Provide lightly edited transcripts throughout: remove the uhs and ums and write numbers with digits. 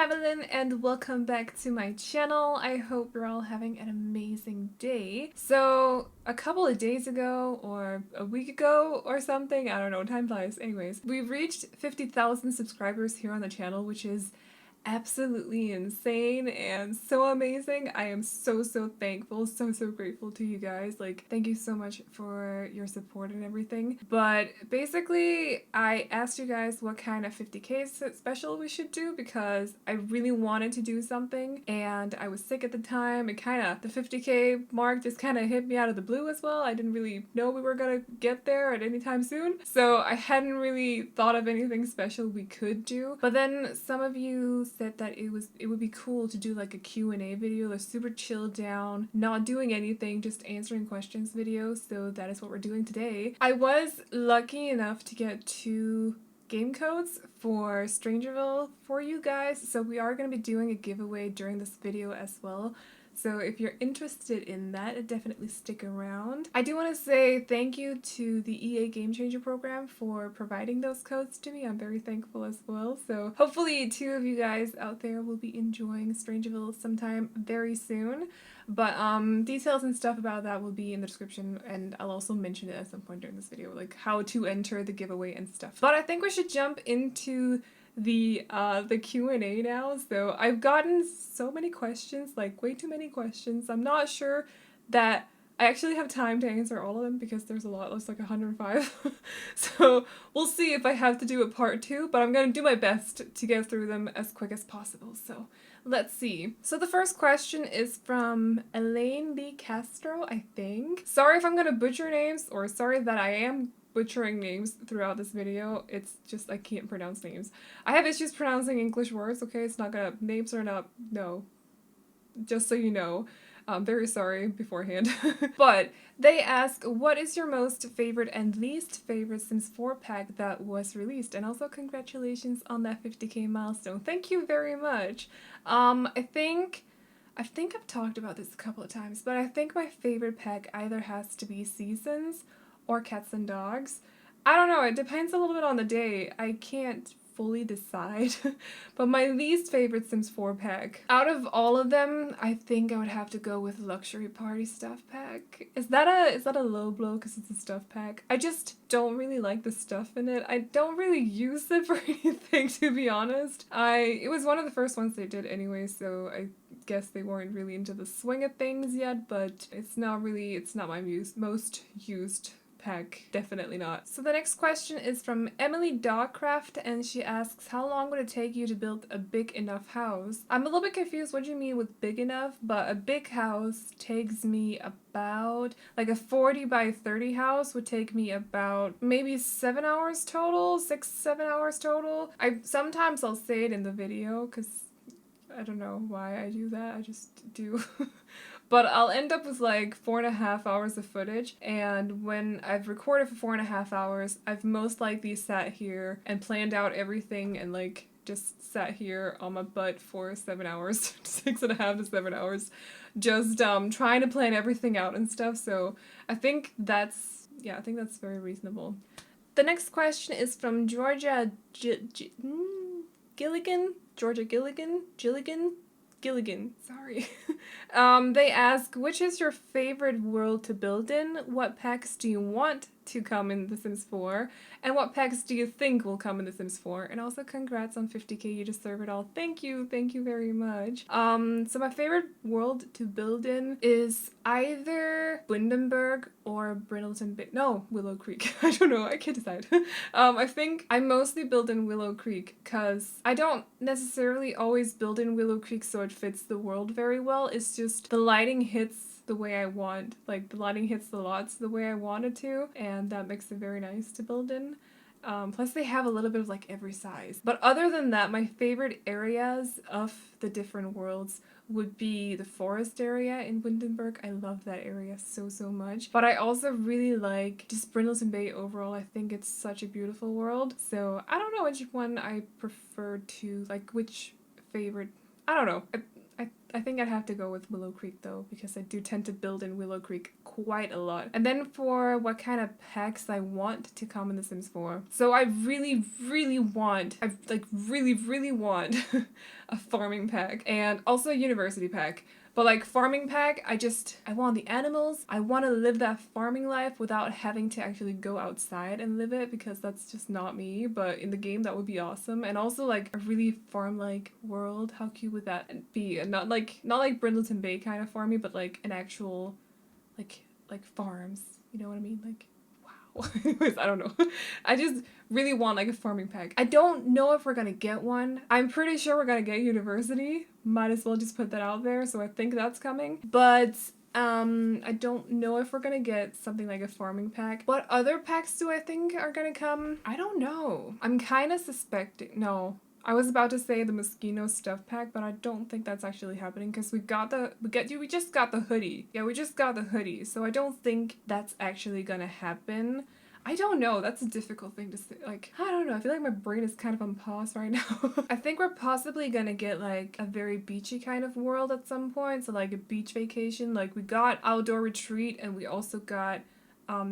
Aveline and welcome back to my channel. I hope you're all having an amazing day. So a couple of days ago or a week ago or something, I don't know, time flies. Anyways, we've reached 50,000 subscribers here on the channel, which is absolutely insane and so amazing. I am so thankful, so grateful to you guys. Like, thank you so much for your support and everything. But basically, I asked you guys what kind of 50K special we should do because I really wanted to do something and I was sick at the time. And the 50K mark just kind of hit me out of the blue as well. I didn't really know we were gonna get there at any time soon. So I hadn't really thought of anything special we could do. But then some of you said that it would be cool to do like a Q&A video, a super chilled down, not doing anything, just answering questions video. So that is what we're doing today. I was lucky enough to get 2 game codes for StrangerVille for you guys, so we are going to be doing a giveaway during this video as well. So if you're interested in that, definitely stick around. I do want to say thank you to the EA Game Changer program for providing those codes to me. I'm very thankful as well. So hopefully 2 of you guys out there will be enjoying StrangerVille sometime very soon. But details and stuff about that will be in the description, and I'll also mention it at some point during this video, like how to enter the giveaway and stuff. But I think we should jump into the Q&A now. So I've gotten so many questions, like way too many questions. I'm not sure that I actually have time to answer all of them because there's a lot, there's like 105. So we'll see if I have to do a part 2, but I'm gonna do my best to get through them as quick as possible. So let's see. So the first question is from Elaine Lee Castro, I think. Sorry if I'm gonna butcher names, or sorry that I am butchering names throughout this video. It's just I can't pronounce names. I have issues pronouncing English words, okay? It's not gonna, names are not, no. Just so you know. I'm very sorry beforehand. But they ask, what is your most favorite and least favorite Sims 4 pack that was released? And also congratulations on that 50K milestone. Thank you very much. I think I've talked about this a couple of times, but I think my favorite pack either has to be Seasons or Cats and Dogs. I don't know, it depends a little bit on the day. I can't fully decide. But my least favorite Sims 4 pack, out of all of them, I think I would have to go with Luxury Party Stuff Pack. Is that a low blow because it's a stuff pack? I just don't really like the stuff in it. I don't really use it for anything, to be honest. It was one of the first ones they did anyway, so I guess they weren't really into the swing of things yet, but it's not my most used pack, definitely not. So the next question is from Emily Dawcraft, and she asks, how long would it take you to build a big enough house? I'm a little bit confused what you mean with big enough, but a big house takes me about, like a 40 by 30 house would take me about maybe 7 hours total, 6-7 hours total. Sometimes I'll say it in the video because I don't know why I do that, I just do. But I'll end up with like 4.5 hours of footage, and when I've recorded for 4.5 hours, I've most likely sat here and planned out everything and like just sat here on my butt for 7 hours, 6.5 to 7 hours, just trying to plan everything out and stuff. So I think that's very reasonable. The next question is from Georgia Gilligan, sorry. They ask, which is your favorite world to build in? What packs do you want to come in The Sims 4? And what packs do you think will come in The Sims 4? And also congrats on 50K, you deserve it all. Thank you very much. So my favorite world to build in is either Windenburg or Brindleton Bay. No, Willow Creek. I don't know, I can't decide. I think I mostly build in Willow Creek because I don't necessarily always build in Willow Creek so it fits the world very well. It's just the lighting hits the way I want. Like, the lighting hits the lots the way I want it to, and that makes it very nice to build in. Plus they have a little bit of like every size. But other than that, my favorite areas of the different worlds would be the forest area in Windenburg. I love that area so much. But I also really like just Brindleton Bay overall. I think it's such a beautiful world. So I don't know which one I prefer to, like which favorite, I don't know. I think I'd have to go with Willow Creek though, because I do tend to build in Willow Creek quite a lot. And then for what kind of packs I want to come in The Sims 4. So I really want a farming pack and also a university pack. But like farming pack, I want the animals. I want to live that farming life without having to actually go outside and live it, because that's just not me. But in the game, that would be awesome. And also like a really farm-like world. How cute would that be? And not like Brindleton Bay kind of farmy, but like an actual like farms. You know what I mean? Like, wow. Anyways, I don't know. I just really want like a farming pack. I don't know if we're gonna get one. I'm pretty sure we're gonna get university. Might as well just put that out there. So I think that's coming. But I don't know if we're gonna get something like a farming pack. What other packs do I think are gonna come? I don't know. I'm kind of suspecting. No. I was about to say the Moschino stuff pack, but I don't think that's actually happening because we just got the hoodie. Yeah, we just got the hoodie. So I don't think that's actually gonna happen. I don't know. That's a difficult thing to say. Like, I don't know. I feel like my brain is kind of on pause right now. I think we're possibly gonna get like a very beachy kind of world at some point. So like a beach vacation. Like we got outdoor retreat and we also got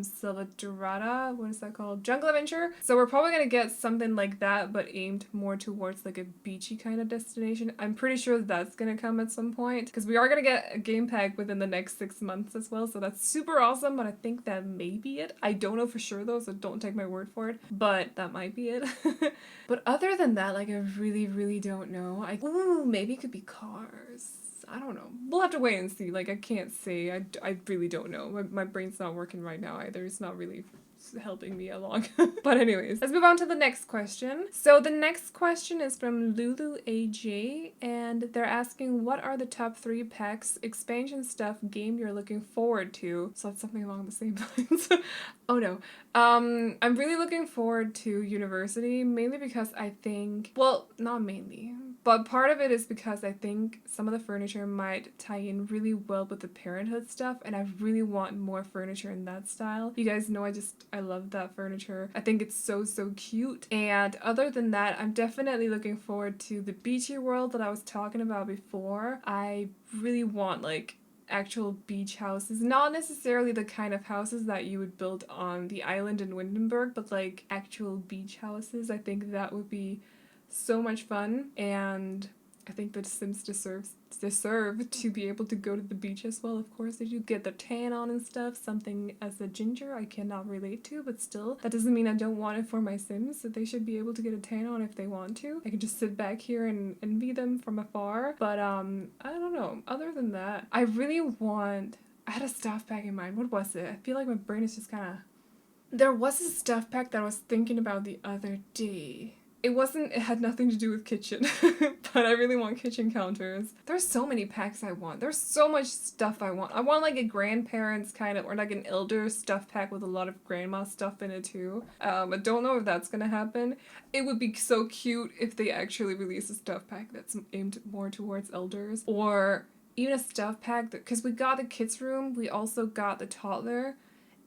Selva Dorada, what is that called? Jungle Adventure. So we're probably gonna get something like that, but aimed more towards like a beachy kind of destination. I'm pretty sure that's gonna come at some point because we are gonna get a game pack within the next 6 months as well. So that's super awesome, but I think that may be it. I don't know for sure though, so don't take my word for it, but that might be it. But other than that, like I really don't know. Ooh, maybe it could be cars. I don't know. We'll have to wait and see. Like, I can't say. I really don't know. My brain's not working right now either. It's not really helping me along. But anyways, let's move on to the next question. So the next question is from Lulu AJ, and they're asking, what are the top 3 packs, expansion stuff, game you're looking forward to? So that's something along the same lines. Oh no. I'm really looking forward to University, mainly because I think, well, not mainly, but part of it is because I think some of the furniture might tie in really well with the parenthood stuff, and I really want more furniture in that style. You guys know I love that furniture. I think it's so cute. And other than that, I'm definitely looking forward to the beachy world that I was talking about before. I really want like actual beach houses, not necessarily the kind of houses that you would build on the island in Windenburg, but like actual beach houses. I think that would be so much fun, and I think the Sims deserve to be able to go to the beach as well. Of course, they do get their tan on and stuff, something as a ginger I cannot relate to, but still, that doesn't mean I don't want it for my Sims, so they should be able to get a tan on if they want to. I can just sit back here and envy them from afar, but I don't know. Other than that, I had a stuff pack in mind. What was it? I feel like my brain is just kind of... There was a stuff pack that I was thinking about the other day. It had nothing to do with kitchen, but I really want kitchen counters. There's so many packs I want. There's so much stuff I want. I want like a grandparents kind of, or like an elder stuff pack with a lot of grandma stuff in it too. I don't know if that's gonna happen. It would be so cute if they actually release a stuff pack that's aimed more towards elders, or even a stuff pack because we got the kids room, we also got the toddler,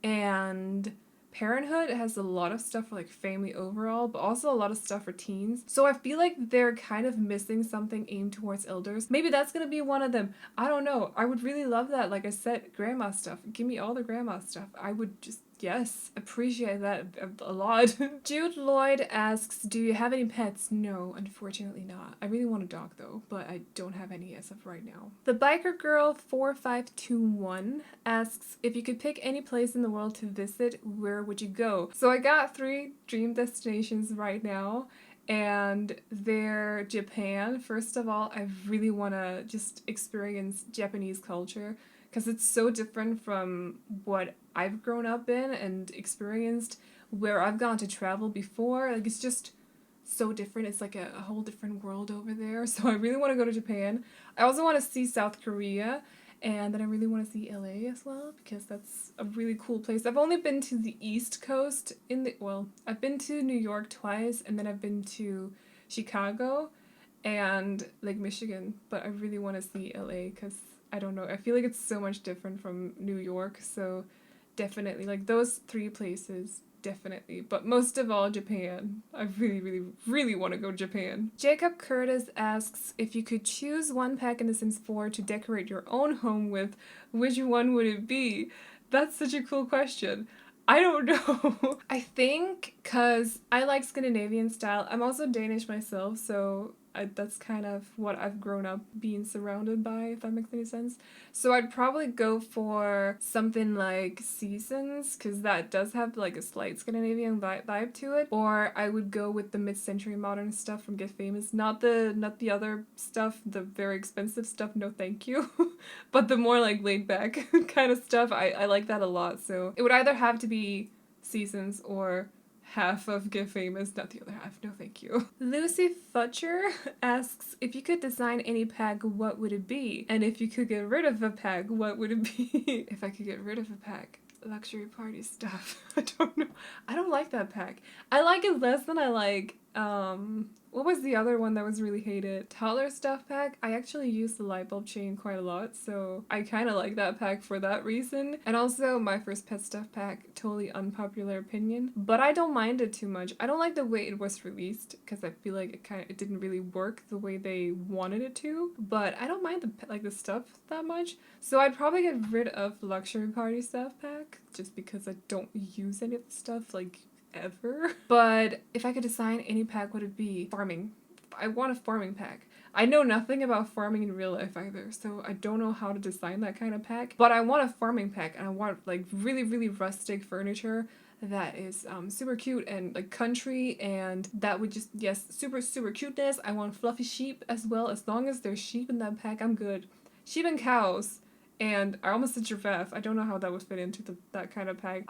and Parenthood has a lot of stuff for like family overall, but also a lot of stuff for teens. So I feel like they're kind of missing something aimed towards elders. Maybe that's gonna be one of them. I don't know. I would really love that. Like I said, grandma stuff. Give me all the grandma stuff. I would just, yes, appreciate that a lot. Jude Lloyd asks, do you have any pets? No, unfortunately not. I really want a dog though, but I don't have any as of right now. The Biker Girl 4521 asks, if you could pick any place in the world to visit, where would you go? So I got 3 dream destinations right now, and they're Japan. First of all, I really want to just experience Japanese culture, because it's so different from what I've grown up in and experienced where I've gone to travel before. Like, it's just so different. It's like a whole different world over there. So I really want to go to Japan. I also want to see South Korea, and then I really want to see LA as well, because that's a really cool place. I've only been to the East Coast I've been to New York twice, and then I've been to Chicago and Lake Michigan, but I really want to see LA because I don't know. I feel like it's so much different from New York, so definitely. Like, those 3 places, definitely. But most of all, Japan. I really, really, really want to go to Japan. Jacob Curtis asks, if you could choose one pack in The Sims 4 to decorate your own home with, which one would it be? That's such a cool question. I don't know. I think because I like Scandinavian style. I'm also Danish myself, so that's kind of what I've grown up being surrounded by, if that makes any sense. So I'd probably go for something like Seasons, because that does have like a slight Scandinavian vibe to it. Or I would go with the mid-century modern stuff from Get Famous. Not the other stuff, the very expensive stuff, no thank you. But the more like laid back kind of stuff, I like that a lot. So it would either have to be Seasons or half of Get Famous, not the other half, no thank you. Lucy Futcher asks, if you could design any pack, what would it be? And if you could get rid of a pack, what would it be? If I could get rid of a pack, luxury party stuff. I don't know. I don't like that pack. I like it less than I like, what was the other one that was really hated? Toddler stuff pack. I actually use the light bulb chain quite a lot, so I kind of like that pack for that reason. And also my first pet stuff pack, totally unpopular opinion, but I don't mind it too much. I don't like the way it was released because I feel like it didn't really work the way they wanted it to, but I don't mind the stuff that much. So I'd probably get rid of luxury party stuff pack just because I don't use any of the stuff like ever. But if I could design any pack, what would it be? Farming. I want a farming pack. I know nothing about farming in real life either, so I don't know how to design that kind of pack, but I want a farming pack, and I want like really, really rustic furniture that is super cute and like country, and that would just, yes, super, super cuteness. I want fluffy sheep as well. As long as there's sheep in that pack, I'm good. Sheep and cows. And I almost said giraffe. I don't know how that would fit into that kind of pack.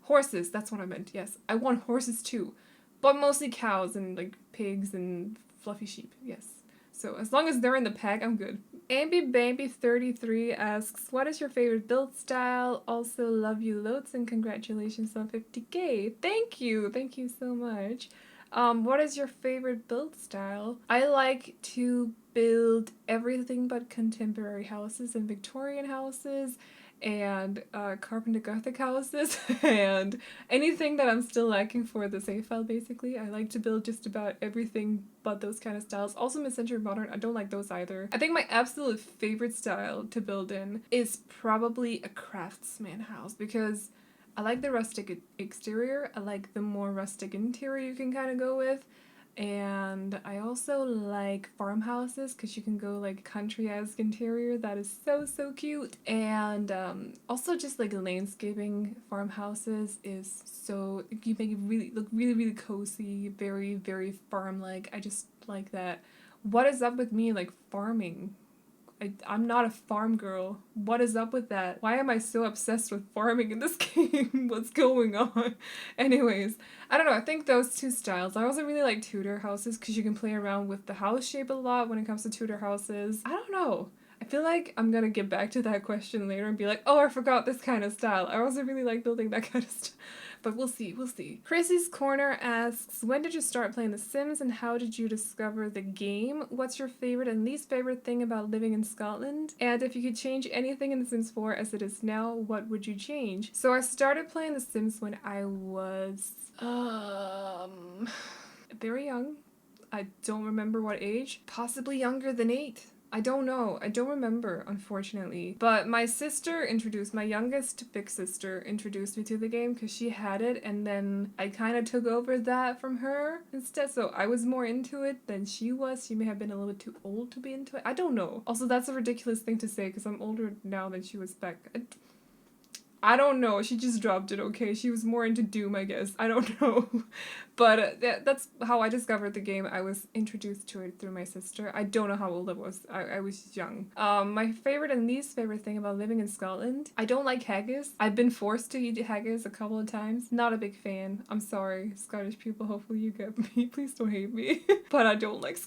Horses, that's what I meant, yes. I want horses too. But mostly cows and like pigs and fluffy sheep, yes. So as long as they're in the pack, I'm good. AmbiBaby33 asks, what is your favorite build style? Also love you loads and congratulations on 50K. Thank you so much. What is your favorite build style? I like to build everything but contemporary houses and Victorian houses and Carpenter Gothic houses and anything that I'm still lacking for the save file, basically. I like to build just about everything but those kind of styles. Also mid-century modern, I don't like those either. I think my absolute favorite style to build in is probably a craftsman house because I like the rustic exterior, I like the more rustic interior you can kind of go with, and I also like farmhouses because you can go like country-esque interior that is so, so cute. And also just like landscaping farmhouses is so, you make it really look really, really cozy, very, very farm-like. I just like that. What is up with me like farming? I'm not a farm girl. What is up with that? Why am I so obsessed with farming in this game? What's going on? Anyways, I don't know. I think those two styles. I also really like Tudor houses because you can play around with the house shape a lot when it comes to Tudor houses. I don't know. I feel like I'm gonna get back to that question later and be like, oh, I forgot this kind of style. I also really like building that kind of stuff. But we'll see, we'll see. Kriss Corner asks, when did you start playing The Sims and how did you discover the game? What's your favorite and least favorite thing about living in Scotland? And if you could change anything in The Sims 4 as it is now, what would you change? So I started playing The Sims when I was, very young. I don't remember what age. Possibly younger than 8. I don't know. I don't remember, unfortunately. But my youngest big sister introduced me to the game because she had it, and then I kind of took over that from her instead. So I was more into it than she was. She may have been a little bit too old to be into it. I don't know. Also, that's a ridiculous thing to say because I'm older now than she was back. I don't know. She just dropped it, okay? She was more into Doom, I guess. I don't know. But that's how I discovered the game. I was introduced to it through my sister. I don't know how old I was. I was young. My favorite and least favorite thing about living in Scotland, I don't like haggis. I've been forced to eat haggis a couple of times. Not a big fan. I'm sorry, Scottish people. Hopefully you get me. Please don't hate me. But I don't like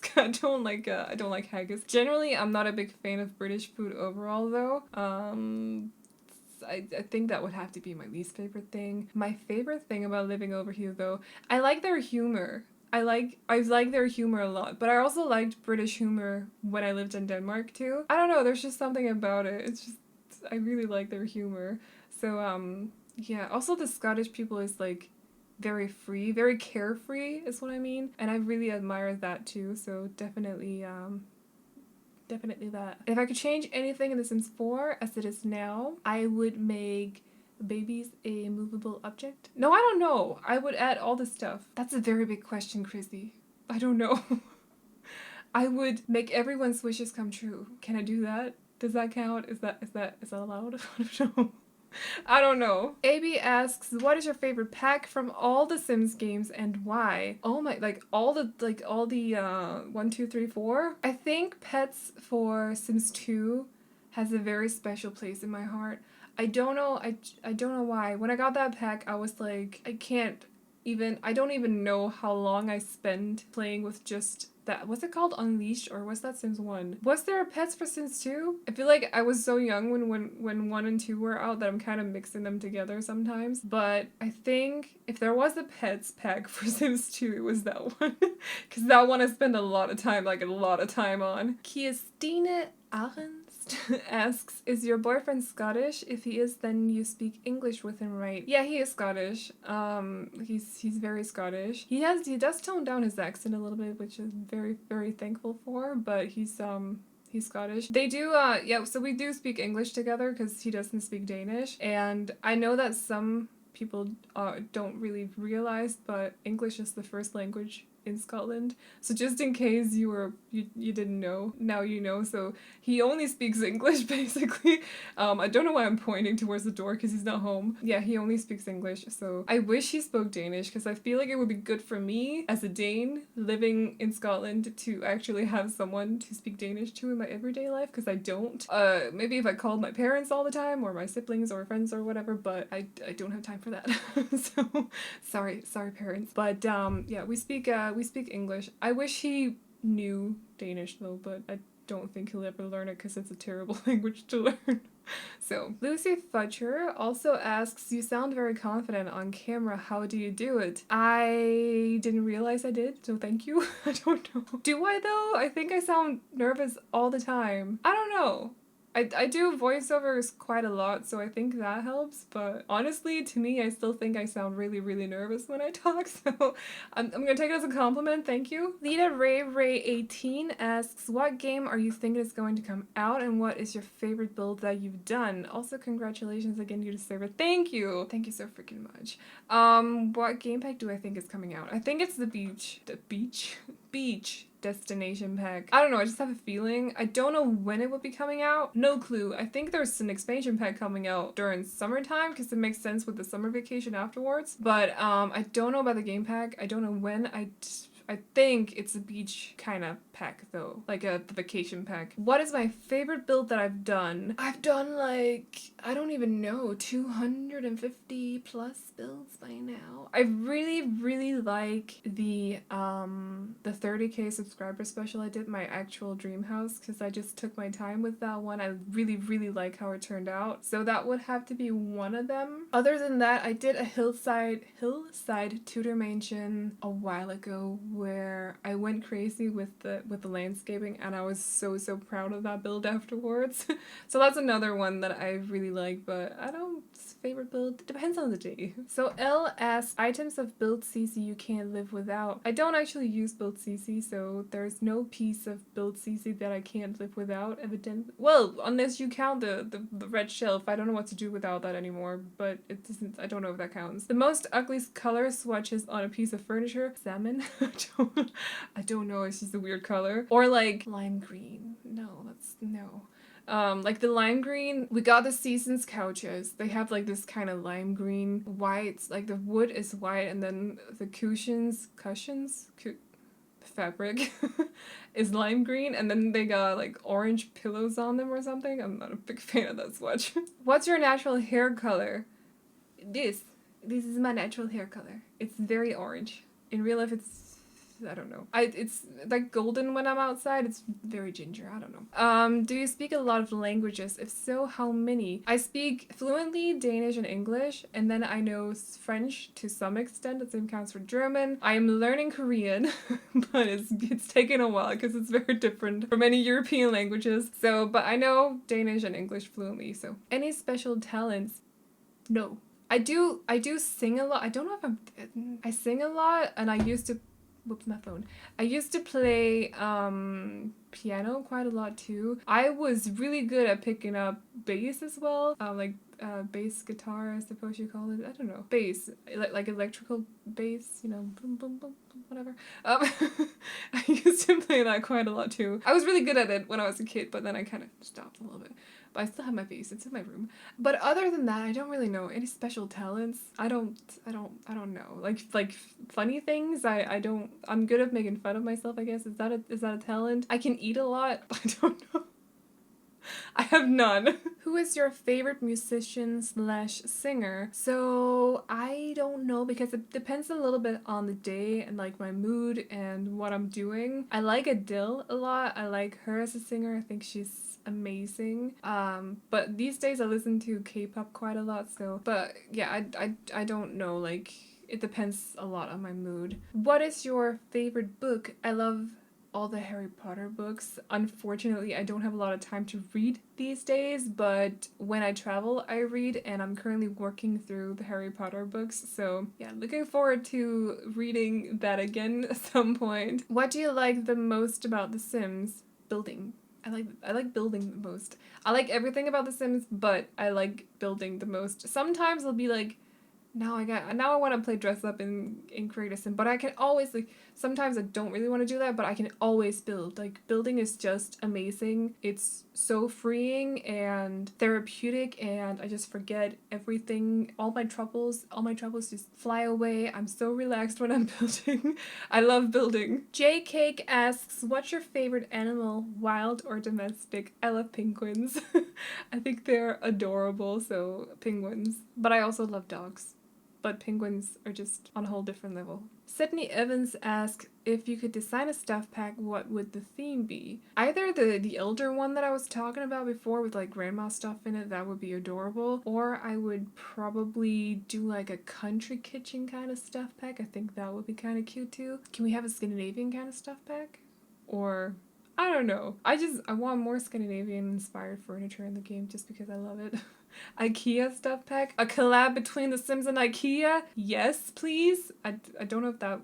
haggis. Generally, I'm not a big fan of British food overall, though. I think that would have to be my least favorite thing. My favorite thing about living over here, though, I like their humor. I like their humor a lot, but I also liked British humor when I lived in Denmark too. I don't know, there's just something about it. It's just, I really like their humor. So Yeah, also the Scottish people is like very free, very carefree is what I mean. And I really admire that too, so definitely definitely that. If I could change anything in The Sims 4 as it is now, I would make babies a movable object. No, I don't know. I would add all the stuff. That's a very big question, Chrissy. I don't know. I would make everyone's wishes come true. Can I do that? Does that count? Is that allowed? I don't know. I don't know. AB asks, what is your favorite pack from all the Sims games and why? Oh my, like all the 1, 2, 3, 4? I think Pets for Sims 2 has a very special place in my heart. I don't know, I don't know why. When I got that pack, I was like, I don't even know how long I spent playing with just that. Was it called Unleashed or was that Sims 1? Was there a Pets for Sims 2? I feel like I was so young when 1 and 2 were out that I'm kind of mixing them together sometimes. But I think if there was a Pets pack for Sims 2, it was that one. Because that one I spent a lot of time on. Kiestine Arens asks, is your boyfriend Scottish? If he is, then you speak English with him, right? Yeah, he is Scottish. He's very Scottish. He does tone down his accent a little bit, which is very, very thankful for, but he's Scottish. They do, yeah, so we do speak English together because he doesn't speak Danish, and I know that some people don't really realize, but English is the first language in Scotland. So just in case you didn't know, now you know. So he only speaks English basically. I don't know why I'm pointing towards the door because he's not home. Yeah, he only speaks English. So I wish he spoke Danish because I feel like it would be good for me as a Dane living in Scotland to actually have someone to speak Danish to in my everyday life because I don't. Maybe if I called my parents all the time or my siblings or friends or whatever, but I don't have time for that. So sorry parents. But yeah, we speak English. I wish he knew Danish though, but I don't think he'll ever learn it because it's a terrible language to learn. So, Lucy Fudger also asks, you sound very confident on camera, how do you do it? I didn't realize I did, so thank you. I don't know. Do I though? I think I sound nervous all the time. I don't know. I do voiceovers quite a lot, so I think that helps, but honestly, to me, I still think I sound really, really nervous when I talk, so I'm gonna take it as a compliment, thank you. Lita Ray 18 asks, what game are you thinking is going to come out, and what is your favorite build that you've done? Also, congratulations again, you deserve it. Thank you! Thank you so freaking much. What game pack do I think is coming out? I think it's the beach destination pack. I don't know, I just have a feeling. I don't know when it will be coming out. No clue. I think there's an expansion pack coming out during summertime because it makes sense with the summer vacation afterwards. But I don't know about the game pack. I don't know when. I think it's a beach kind of pack though, like the vacation pack. What is my favorite build that I've done? I've done like, I don't even know, 250 plus builds by now. I really, really like the 30k subscriber special I did, my actual dream house, because I just took my time with that one. I really, really like how it turned out. So that would have to be one of them. Other than that, I did a hillside Tudor mansion a while ago where I went crazy with the landscaping, and I was so proud of that build afterwards. So that's another one that I really like, but I don't favorite build, it depends on the day. So L asks, items of build CC you can't live without. I don't actually use build CC, so there's no piece of build CC that I can't live without, evidently. Well, unless you count the red shelf. I don't know what to do without that anymore, but it doesn't, I don't know if that counts. The most ugly color swatches on a piece of furniture. Salmon? I don't know, it's just a weird color. Or like lime green. No, no. Like the lime green, we got the Seasons couches. They have like this kind of lime green white, like the wood is white, and then the cushions, fabric is lime green, and then they got like orange pillows on them or something. I'm not a big fan of that swatch. What's your natural hair color? This is my natural hair color. It's very orange. In real life, it's, I don't know. It's like golden when I'm outside. It's very ginger. I don't know. Do you speak a lot of languages? If so, how many? I speak fluently Danish and English, and then I know French to some extent. The same counts for German. I am learning Korean, but it's taken a while because it's very different from many European languages. So, but I know Danish and English fluently. So, any special talents? No. I do sing a lot. I don't know if I sing a lot, and I used to, whoops, my phone. I used to play piano quite a lot too. I was really good at picking up bass as well, bass guitar, I suppose you call it. I don't know, bass, like electrical bass, you know, boom, boom, boom, boom, whatever. I used to play that quite a lot too. I was really good at it when I was a kid, but then I kind of stopped a little bit. But I still have my bass. It's in my room. But other than that, I don't really know any special talents. I don't know. Like funny things. I'm good at making fun of myself, I guess. Is that a talent? I can eat a lot. I don't know. I have none. Who is your favorite musician / singer? So I don't know, because it depends a little bit on the day and like my mood and what I'm doing. I like Adele a lot. I like her as a singer. I think she's amazing. But these days I listen to K-pop quite a lot, so, but yeah, I don't know, like, it depends a lot on my mood. What is your favorite book? I love all the Harry Potter books. Unfortunately, I don't have a lot of time to read these days, but when I travel, I read, and I'm currently working through the Harry Potter books, so yeah, looking forward to reading that again at some point. What do you like the most about The Sims? Building. I like building the most. I like everything about The Sims, but I like building the most. Sometimes I'll be like, now I want to play dress up and create a sim, but I can always, like, sometimes I don't really want to do that, but I can always build. Like, building is just amazing. It's so freeing and therapeutic, and I just forget everything. All my troubles just fly away. I'm so relaxed when I'm building. I love building. J Cake asks, what's your favorite animal, wild or domestic? I love penguins. I think they're adorable, so penguins. But I also love dogs. But penguins are just on a whole different level. Sydney Evans asks, if you could design a stuff pack, what would the theme be? Either the elder one that I was talking about before with like grandma stuff in it, that would be adorable, or I would probably do like a country kitchen kind of stuff pack. I think that would be kind of cute too. Can we have a Scandinavian kind of stuff pack? Or I don't know. I want more Scandinavian inspired furniture in the game just because I love it. IKEA stuff pack? A collab between The Sims and IKEA? Yes, please. I don't know if that...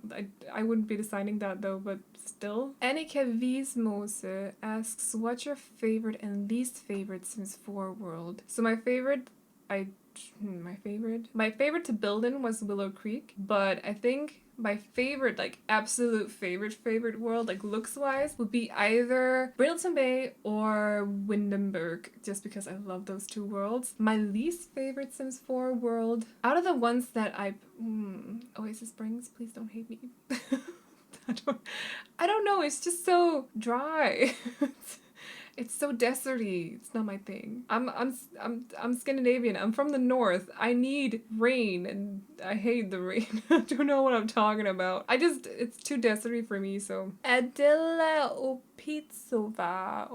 I wouldn't be designing that though, but still. Annika Wiesmose asks, what's your favorite and least favorite Sims 4 world? So my favorite to build in was Willow Creek, but I think my favorite, like absolute favorite world, like looks wise, would be either Brindleton Bay or Windenburg, just because I love those two worlds. My least favorite Sims 4 world, out of the ones that Oasis Springs, please don't hate me. I don't know, it's just so dry. It's so deserty. It's not my thing. I'm Scandinavian. I'm from the north. I need rain, and I hate the rain. I don't know what I'm talking about. It's too deserty for me, so. Adela Opitsova.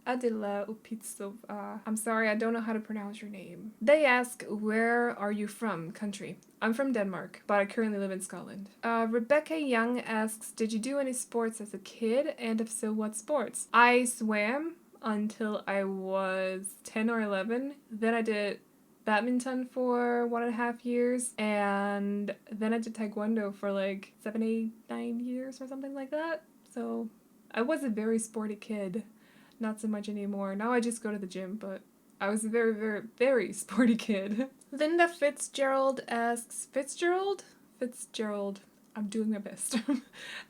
Adela Opitsova. I'm sorry, I don't know how to pronounce your name. They ask, where are you from? Country. I'm from Denmark, but I currently live in Scotland. Rebecca Young asks, did you do any sports as a kid? And if so, what sports? I swam until I was 10 or 11. Then I did badminton for 1.5 years, and then I did taekwondo for like 7, 8, 9 years or something like that. So I was a very sporty kid. Not so much anymore. Now I just go to the gym, but I was a very sporty kid. Linda Fitzgerald asks, Fitzgerald, I'm doing my best,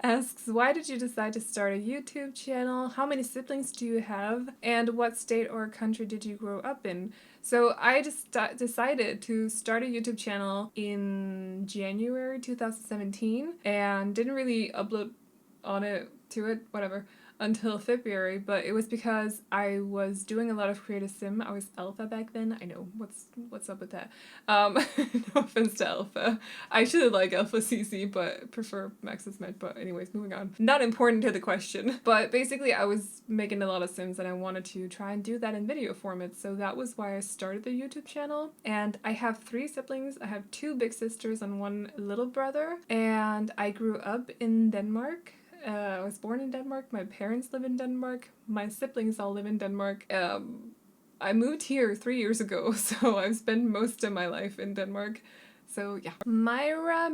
asks, why did you decide to start a YouTube channel? How many siblings do you have? And what state or country did you grow up in? So I just decided to start a YouTube channel in January 2017 and didn't really upload whatever, until February, but it was because I was doing a lot of creative sim. I was alpha back then. I know, what's up with that? No offense to alpha. I actually like alpha CC, but prefer Maxis Med, but anyways, moving on. Not important to the question. But basically I was making a lot of sims and I wanted to try and do that in video format, so that was why I started the YouTube channel. And I have 3 siblings. I have 2 big sisters and 1 little brother, and I grew up in Denmark. I was born in Denmark. My parents live in Denmark. My siblings all live in Denmark. I moved here 3 years ago, so I've spent most of my life in Denmark. So yeah. Myra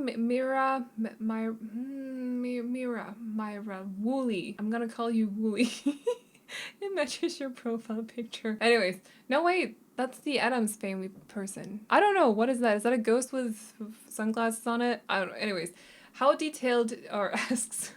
Wooly. I'm gonna call you Wooly. It matches your profile picture. Anyways, no wait, that's the Addams Family person. I don't know, what is that? Is that a ghost with sunglasses on it? I don't know. Anyways, how detailed, or asks,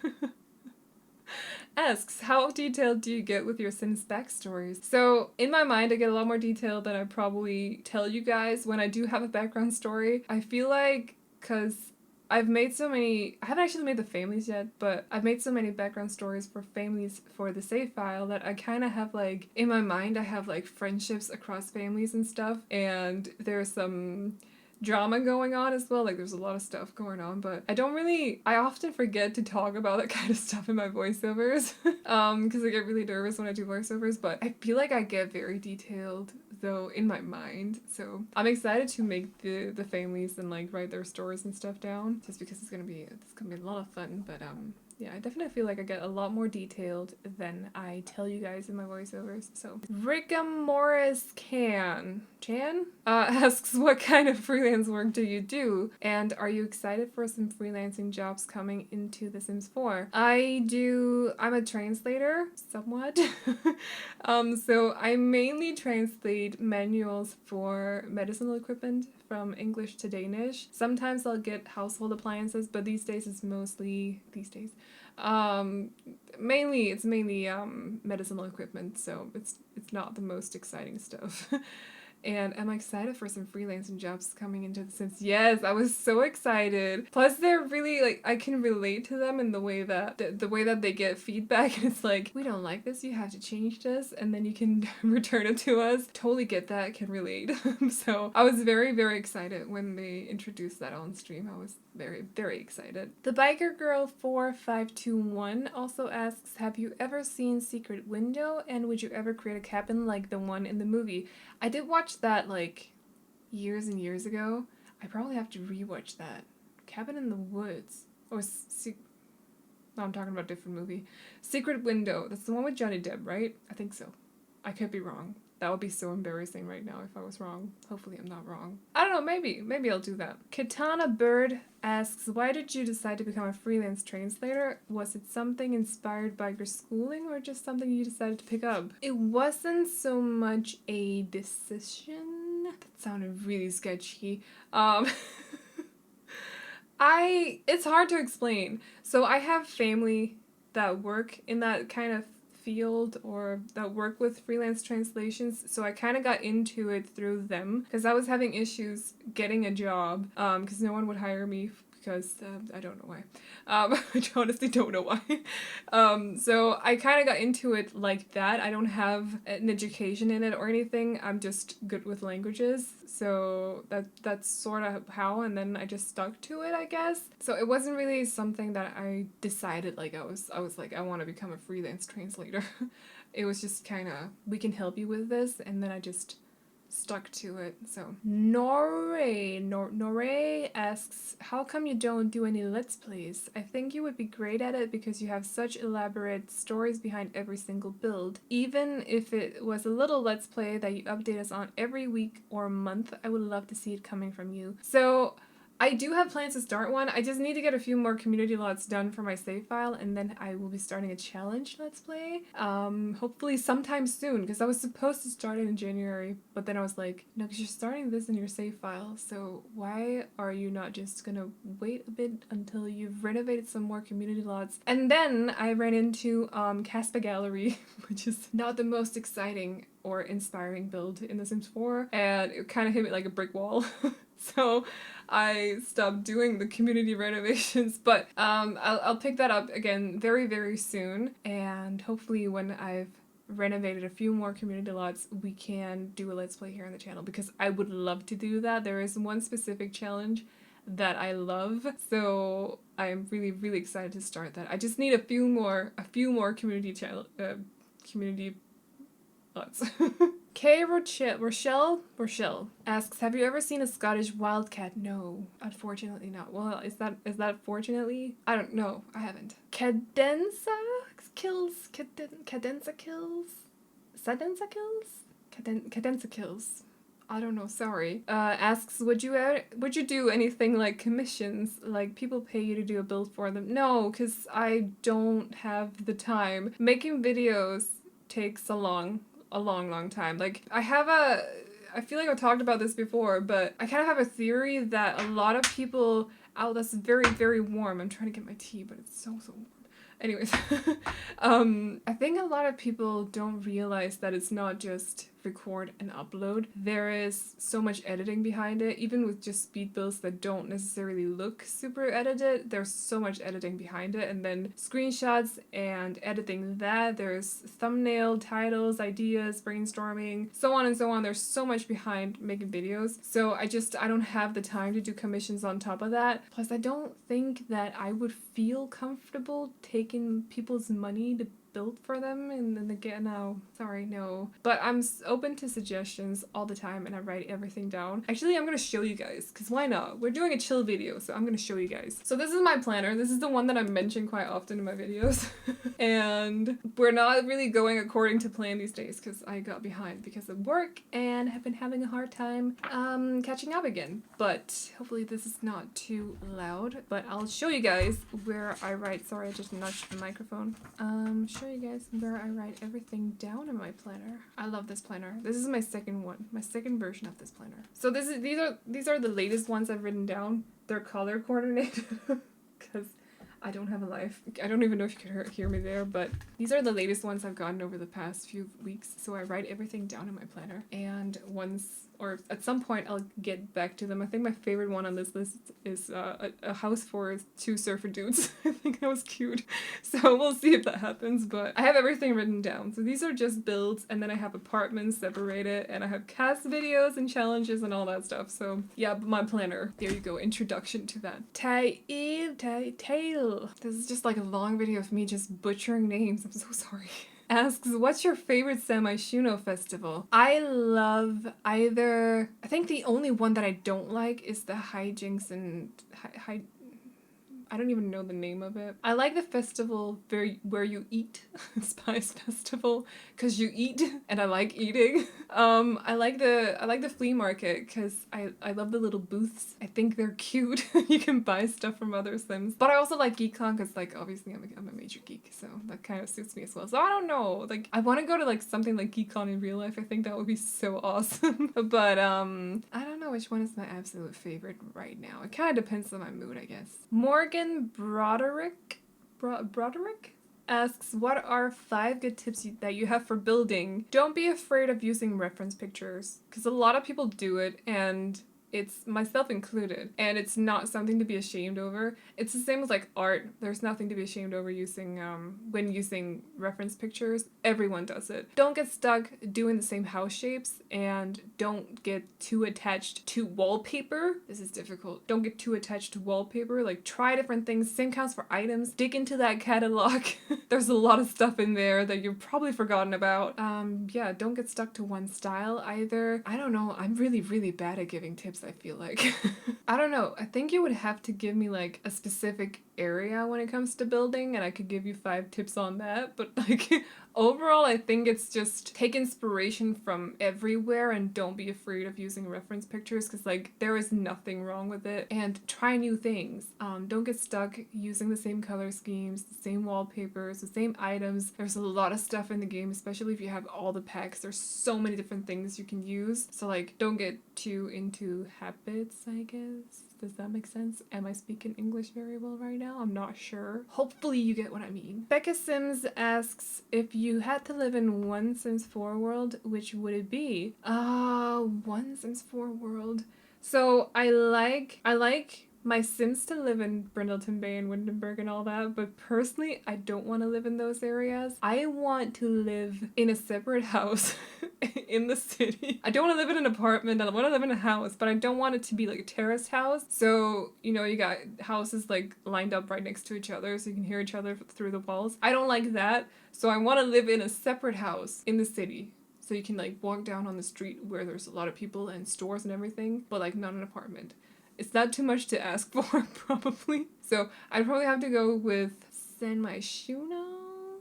how detailed do you get with your Sims backstories? So in my mind, I get a lot more detail than I probably tell you guys when I do have a background story. I feel like, because I've made so many, I haven't actually made the families yet, but I've made so many background stories for families for the save file that I kind of have like, in my mind, I have like friendships across families and stuff, and there's some drama going on as well. Like there's a lot of stuff going on, but I often forget to talk about that kind of stuff in my voiceovers because I get really nervous when I do voiceovers, but I feel like I get very detailed though in my mind. So I'm excited to make the families and like write their stories and stuff down, just because it's gonna be a lot of fun. But yeah, I definitely feel like I get a lot more detailed than I tell you guys in my voiceovers. So Ricka Morris Chan asks, what kind of freelance work do you do? And are you excited for some freelancing jobs coming into The Sims 4? I'm a translator, somewhat. So I mainly translate manuals for medicinal equipment from English to Danish. Sometimes I'll get household appliances, but these days it's mainly medicinal equipment, so it's not the most exciting stuff. And I'm excited for some freelancing jobs coming into The Sims. Yes, I was so excited. Plus, they're really, like, I can relate to them in the way that they get feedback. And it's like, we don't like this, you have to change this, and then you can return it to us. Totally get that, can relate. So I was very, very excited when they introduced that on stream. I was very, very excited. The Biker Girl 4521 also asks, have you ever seen Secret Window, and would you ever create a cabin like the one in the movie? I did watch that like years and years ago. I probably have to rewatch that. Cabin in the Woods. Or no, I'm talking about a different movie. Secret Window. That's the one with Johnny Depp, right? I think so. I could be wrong. That would be so embarrassing right now if I was wrong. Hopefully I'm not wrong. I don't know, maybe I'll do that. Katana Bird asks, why did you decide to become a freelance translator? Was it something inspired by your schooling or just something you decided to pick up? It wasn't so much a decision. That sounded really sketchy. It's hard to explain. So I have family that work in that kind of field or that work with freelance translations, so I kind of got into it through them because I was having issues getting a job because no one would hire me because I don't know why. I honestly don't know why. So I kind of got into it like that. I don't have an education in it or anything. I'm just good with languages. So that's sort of how, and then I just stuck to it, I guess. So it wasn't really something that I decided, like I was like, I want to become a freelance translator. It was just kind of, we can help you with this, and then I just stuck to it. So Nore asks, how come you don't do any Let's Plays? I think you would be great at it because you have such elaborate stories behind every single build. Even if it was a little Let's Play that you update us on every week or month, I would love to see it coming from you. So I do have plans to start one. I just need to get a few more community lots done for my save file, and then I will be starting a challenge Let's Play. Hopefully sometime soon, because I was supposed to start it in January, but then I was like, no, because you're starting this in your save file, so why are you not just gonna wait a bit until you've renovated some more community lots? And then I ran into Caspa Gallery, which is not the most exciting or inspiring build in The Sims 4, and it kind of hit me like a brick wall. So I stopped doing the community renovations, but I'll pick that up again very, very soon, and hopefully when I've renovated a few more community lots, we can do a Let's Play here on the channel, because I would love to do that. There is one specific challenge that I love, so I'm really, really excited to start that. I just need a few more community lots. Rochelle asks, have you ever seen a Scottish wildcat? No, unfortunately not. Well, is that fortunately? I don't know. I haven't. Cadenza kills. Cadenza kills. I don't know, sorry. Asks, would you do anything like commissions? Like people pay you to do a build for them? No, because I don't have the time. Making videos takes a long time. Like I feel like I've talked about this before, but I kind of have a theory that a lot of people, oh, that's very warm. I'm trying to get my tea, but it's so warm. Anyways, I think a lot of people don't realize that it's not just record and upload. There is so much editing behind it, even with just speed builds that don't necessarily look super edited. There's so much editing behind it, and then screenshots and editing that. There's thumbnail, titles, ideas, brainstorming, so on and so on. There's so much behind making videos. So I don't have the time to do commissions on top of that. Plus, I don't think that I would feel comfortable taking people's money to build for them, and then again, no. But I'm open to suggestions all the time, and I write everything down. Actually, I'm gonna show you guys, because why not? We're doing a chill video, so I'm gonna show you guys. So this is my planner. This is the one that I mention quite often in my videos. And we're not really going according to plan these days, because I got behind because of work, and have been having a hard time catching up again. But hopefully this is not too loud, but I'll show you guys where I write. Sorry, I just nudged the microphone. Show you guys where I write everything down in my planner. I love this planner. This is my second one, my second version of this planner. So these are the latest ones I've written down. They're color coordinated because I don't have a life. I don't even know if you could hear me there, but these are the latest ones I've gotten over the past few weeks. So I write everything down in my planner, and or at some point I'll get back to them. I think my favorite one on this list is a house for 2 surfer dudes. I think that was cute. So we'll see if that happens, but I have everything written down. So these are just builds, and then I have apartments separated, and I have cast videos and challenges and all that stuff. So yeah, my planner. There you go, introduction to that. Tail. This is just like a long video of me just butchering names. I'm so sorry. Asks, what's your favorite SemiSnoob festival? I think the only one that I don't like is the hijinks and I don't even know the name of it. I like the festival where you eat, Spice Festival, because you eat, and I like eating. I like the flea market because I love the little booths. I think they're cute. You can buy stuff from other Sims. But I also like GeekCon because, like, obviously I'm a major geek, so that kind of suits me as well. So I don't know. Like, I want to go to like something like GeekCon in real life. I think that would be so awesome. But I don't know which one is my absolute favorite right now. It kind of depends on my mood, I guess. Morgan Broderick asks, what are 5 good tips that you have for building? Don't be afraid of using reference pictures, because a lot of people do it, and it's myself included, and it's not something to be ashamed over. It's the same as like art. There's nothing to be ashamed over using when using reference pictures. Everyone does it. Don't get stuck doing the same house shapes, and don't get too attached to wallpaper. This is difficult. Don't get too attached to wallpaper. Like, try different things. Same counts for items. Dig into that catalog. There's a lot of stuff in there that you've probably forgotten about. Yeah, don't get stuck to one style either. I don't know. I'm really bad at giving tips, I feel like. I don't know. I think you would have to give me like a specific area when it comes to building, and I could give you 5 tips on that. But like overall, I think it's just take inspiration from everywhere and don't be afraid of using reference pictures, because like there is nothing wrong with it, and try new things. Don't get stuck using the same color schemes, the same wallpapers, the same items. There's a lot of stuff in the game, especially if you have all the packs. There's so many different things you can use. So like don't get too into habits, I guess. Does that make sense? Am I speaking English very well right now? I'm not sure. Hopefully you get what I mean. Becca Sims asks, if you had to live in one Sims 4 world, which would it be? One Sims 4 world. So I like my Sims to live in Brindleton Bay and Windenburg and all that, but personally, I don't want to live in those areas. I want to live in a separate house in the city. I don't want to live in an apartment. I want to live in a house, but I don't want it to be like a terraced house. So, you know, you got houses like lined up right next to each other so you can hear each other through the walls. I don't like that. So I want to live in a separate house in the city. So you can like walk down on the street where there's a lot of people and stores and everything, but like not an apartment. It's not too much to ask for, probably. So I'd probably have to go with SemiSnoob,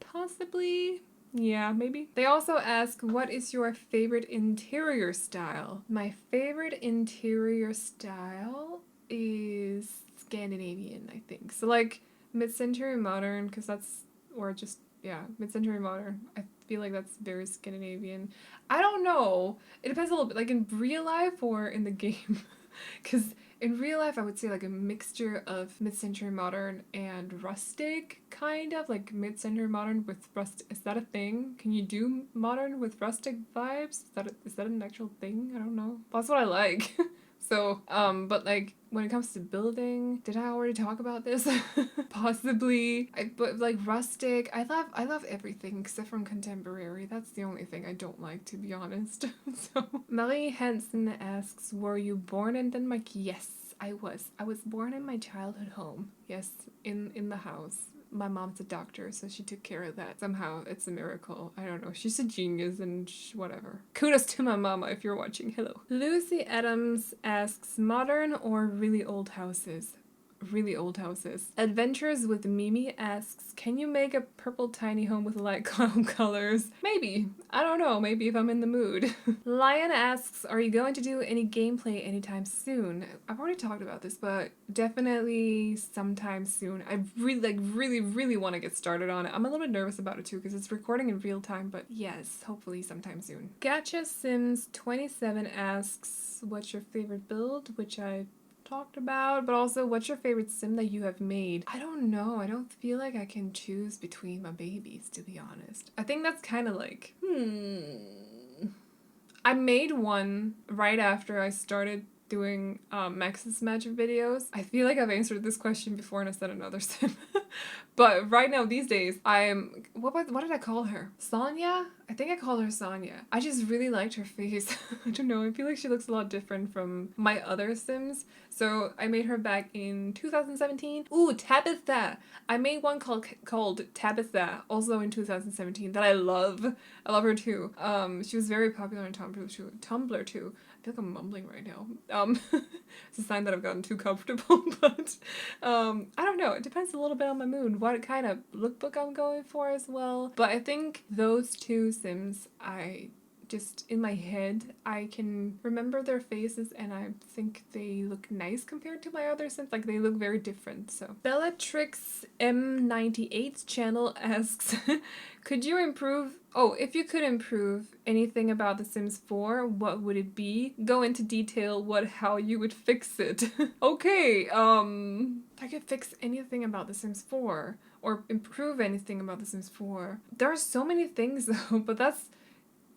possibly. Yeah, maybe. They also ask, what is your favorite interior style? My favorite interior style is Scandinavian, I think. So like mid-century modern, because that's, or just, yeah, mid-century modern. I feel like that's very Scandinavian. I don't know. It depends a little bit, like in real life or in the game. Because in real life, I would say like a mixture of mid-century modern and rustic, kind of like mid-century modern with rust. Is that a thing? Can you do modern with rustic vibes? Is that an actual thing? I don't know. That's what I like. So, but like when it comes to building, did I already talk about this? Possibly. But like rustic, I love everything except from contemporary. That's the only thing I don't like, to be honest. So, Marie Hansen asks, were you born in Denmark? Yes, I was. I was born in my childhood home. Yes, in the house. My mom's a doctor, so she took care of that. Somehow, it's a miracle. I don't know. She's a genius and whatever. Kudos to my mama if you're watching. Hello. Lucy Adams asks, modern or really old houses? Really old houses. Adventures with Mimi asks, can you make a purple tiny home with light cloud colors? Maybe. I don't know. Maybe if I'm in the mood. Lion asks, are you going to do any gameplay anytime soon? I've already talked about this, but definitely sometime soon. I really want to get started on it. I'm a little bit nervous about it too because it's recording in real time, but yes, hopefully sometime soon. Gacha Sims 27 asks, what's your favorite build? Which I talked about, but also what's your favorite sim that you have made? I don't know. I don't feel like I can choose between my babies, to be honest. I think that's kind of like, I made one right after I started doing Max's Magic videos. I feel like I've answered this question before and I said another sim. But right now, these days, I'm... What did I call her? Sonia? I think I called her Sonia. I just really liked her face. I don't know, I feel like she looks a lot different from my other sims. So I made her back in 2017. Ooh, Tabitha! I made one called Tabitha, also in 2017, that I love. I love her too. She was very popular on Tumblr too. I feel like I'm mumbling right now. It's a sign that I've gotten too comfortable, but I don't know. It depends a little bit on my mood, what kind of lookbook I'm going for as well. But I think those two sims, I just, in my head, I can remember their faces and I think they look nice compared to my other sims. Like, they look very different, so. Bellatrix M98's channel asks, could you improve... Oh, if you could improve anything about The Sims 4, what would it be? Go into detail how you would fix it. Okay, if I could fix anything about The Sims 4, or improve anything about The Sims 4. There are so many things though, but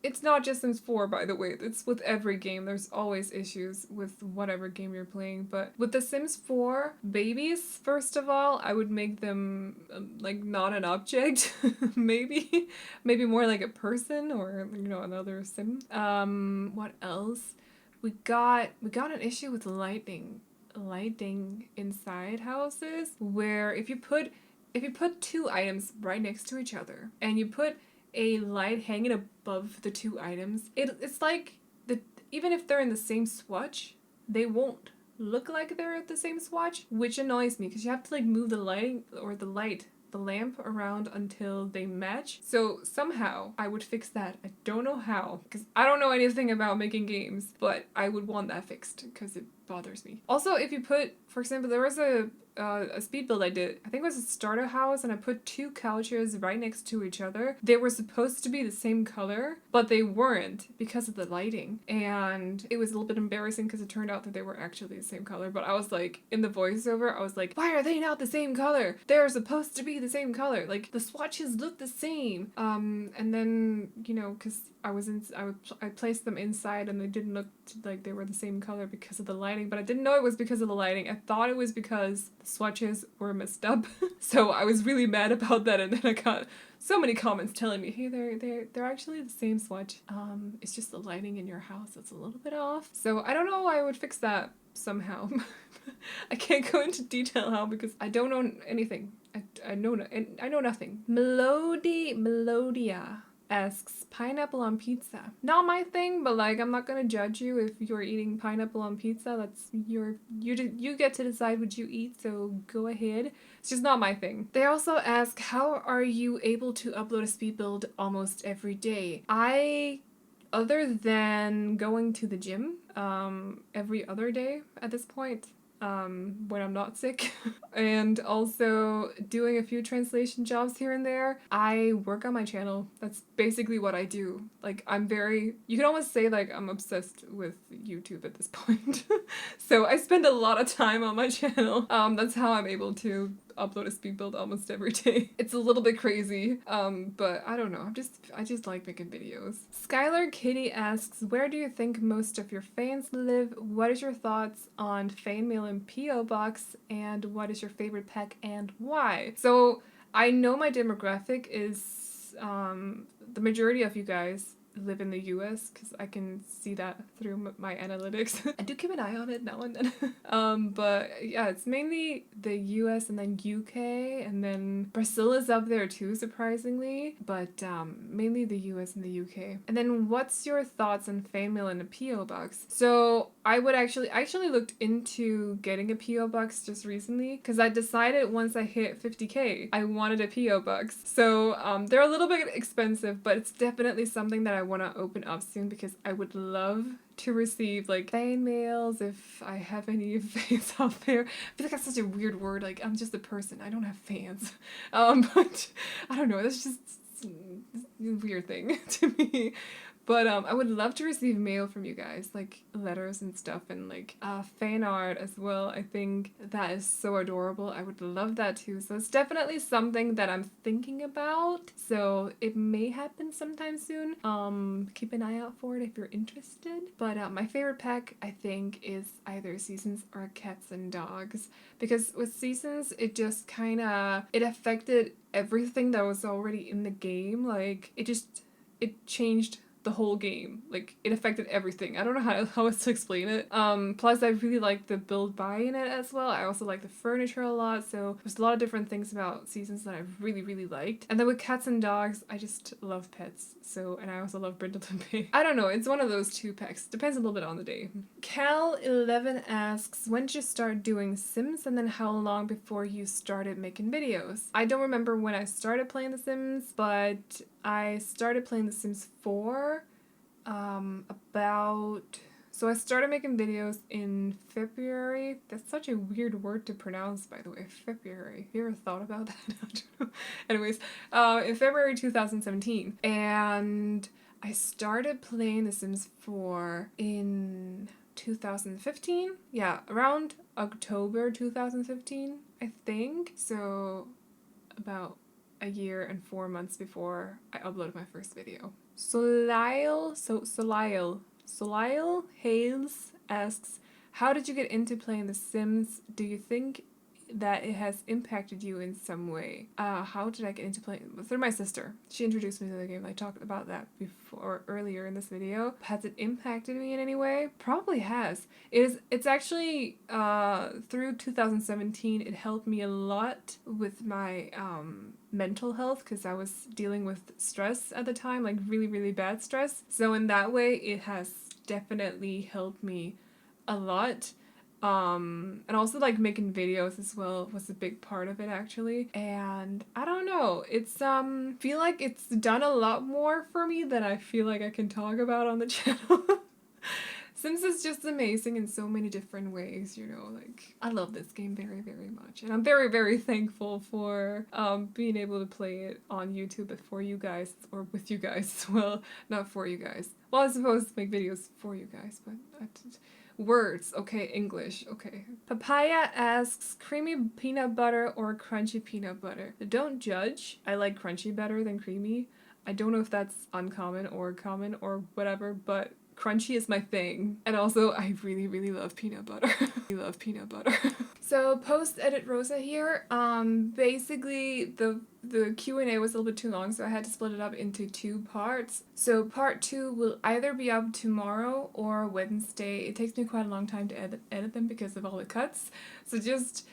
it's not just Sims 4, by the way. It's with every game. There's always issues with whatever game you're playing. But with The Sims 4 babies, first of all, I would make them, like, not an object. Maybe. Maybe more like a person or, you know, another sim. What else? We got an issue with lighting inside houses, where if you put two items right next to each other and you put a light hanging above the two items, it's like even if they're in the same swatch, they won't look like they're at the same swatch, which annoys me because you have to like move the lighting or the lamp around until they match. So somehow I would fix that. I don't know how, because I don't know anything about making games, but I would want that fixed because it bothers me. Also, if you put, for example, there was a speed build I did. I think it was a starter house, and I put two couches right next to each other. They were supposed to be the same color, but they weren't because of the lighting. And it was a little bit embarrassing because it turned out that they were actually the same color. But I was like, in the voiceover, I was like, why are they not the same color? They're supposed to be the same color. Like, the swatches look the same. And then, you know, because I placed them inside and they didn't look like they were the same color because of the lighting, but I didn't know it was because of the lighting. I thought it was because the swatches were messed up. So I was really mad about that, and then I got so many comments telling me, hey, they're actually the same swatch. It's just the lighting in your house that's a little bit off. So I don't know why I would fix that somehow. I can't go into detail how because I don't know anything. I know nothing. Melodia asks, pineapple on pizza. Not my thing, but like I'm not gonna judge you if you're eating pineapple on pizza. That's you get to decide what you eat, so go ahead. It's just not my thing. They also ask, how are you able to upload a speed build almost every day? Other than going to the gym every other day at this point, when I'm not sick, and also doing a few translation jobs here and there, I work on my channel. That's basically what I do. Like, you can almost say like I'm obsessed with YouTube at this point. So I spend a lot of time on my channel. That's how I'm able to upload a speed build almost every day. It's a little bit crazy, but I don't know. I just like making videos. Skylar Kitty asks, where do you think most of your fans live? What is your thoughts on fan mail and PO box? And what is your favorite pack and why? So I know my demographic is the majority of you guys live in the US because I can see that through my analytics. I do keep an eye on it now and then. But yeah, it's mainly the US and then UK, and then Brazil is up there too, surprisingly, but mainly the US and the UK. And then what's your thoughts on fan mail and a PO box? So I actually looked into getting a PO box just recently because I decided once I hit 50K I wanted a PO box. So they're a little bit expensive, but it's definitely something that I want to open up soon because I would love to receive like fan mails if I have any fans out there. I feel like that's such a weird word. Like, I'm just a person. I don't have fans. But I don't know. That's just a weird thing to me. But I would love to receive mail from you guys, like letters and stuff, and like fan art as well. I think that is so adorable. I would love that too. So it's definitely something that I'm thinking about. So it may happen sometime soon. Keep an eye out for it if you're interested. But my favorite pack, I think, is either Seasons or Cats and Dogs. Because with Seasons, it just it affected everything that was already in the game. Like, it changed the whole game. Like, it affected everything. I don't know how else to explain it. Plus I really like the build buy in it as well. I also like the furniture a lot, so there's a lot of different things about Seasons that I really, really liked. And then with Cats and Dogs, I just love pets. So, and I also love Brindleton Bay. I don't know, it's one of those two packs. Depends a little bit on the day. Cal11 asks, when did you start doing Sims, and then how long before you started making videos? I don't remember when I started playing The Sims, but I started playing The Sims 4 so I started making videos in February. That's such a weird word to pronounce, by the way. February. Have you ever thought about that? I don't know. Anyways, in February 2017. And I started playing The Sims 4 in 2015. Yeah, around October 2015, I think. So about a year and 4 months before I uploaded my first video. Solile Hales asks, how did you get into playing The Sims? Do you think that it has impacted you in some way? How did I get into playing? Through my sister. She introduced me to the game. I talked about that earlier in this video. Has it impacted me in any way? Probably has. It's actually through 2017 it helped me a lot with my mental health because I was dealing with stress at the time, like really, really bad stress. So in that way it has definitely helped me a lot. And also like making videos as well was a big part of it actually. And I don't know, it's feel like it's done a lot more for me than I feel like I can talk about on the channel. Sims is just amazing in so many different ways, you know, like I love this game very, very much. And I'm very, very thankful for being able to play it on YouTube for you guys, or with you guys as well. Not for you guys. Well, I suppose to make videos for you guys, but words, okay, English, okay. Papaya asks, creamy peanut butter or crunchy peanut butter? Don't judge. I like crunchy better than creamy. I don't know if that's uncommon or common or whatever, but crunchy is my thing. And also, I really, really love peanut butter. I love peanut butter. So, post-edit Rosa here. Basically, the Q&A was a little bit too long, so I had to split it up into 2 parts. So, part 2 will either be up tomorrow or Wednesday. It takes me quite a long time to edit them because of all the cuts. So just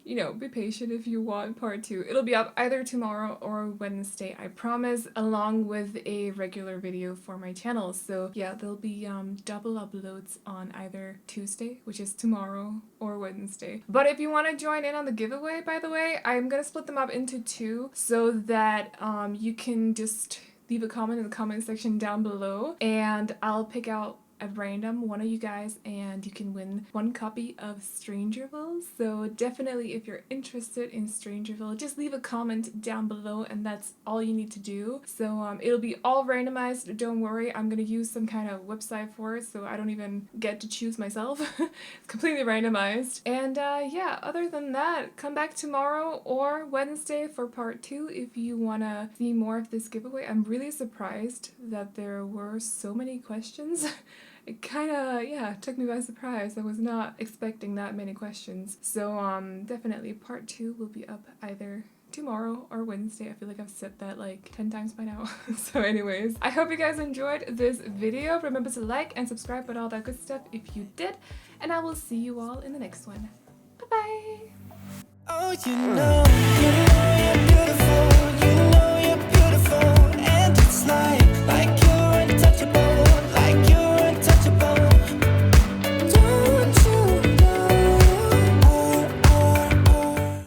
you know, be patient if you want part 2. It'll be up either tomorrow or Wednesday, I promise, along with a regular video for my channel. So yeah, there'll be double uploads on either Tuesday, which is tomorrow, or Wednesday. But if you want to join in on the giveaway, by the way, I'm gonna split them up into 2 so that you can just leave a comment in the comment section down below, and I'll pick out at random one of you guys and you can win 1 copy of StrangerVille. So definitely, if you're interested in StrangerVille, just leave a comment down below and that's all you need to do. So it'll be all randomized, don't worry. I'm gonna use some kind of website for it, so I don't even get to choose myself. It's completely randomized. And yeah, other than that, come back tomorrow or Wednesday for part 2 if you wanna see more of this giveaway. I'm really surprised that there were so many questions. It kind of, yeah, took me by surprise. I was not expecting that many questions. So definitely part 2 will be up either tomorrow or Wednesday. I feel like I've said that like 10 times by now. So anyways, I hope you guys enjoyed this video. Remember to like and subscribe and all that good stuff if you did. And I will see you all in the next one. Bye-bye! Oh, you know you're beautiful.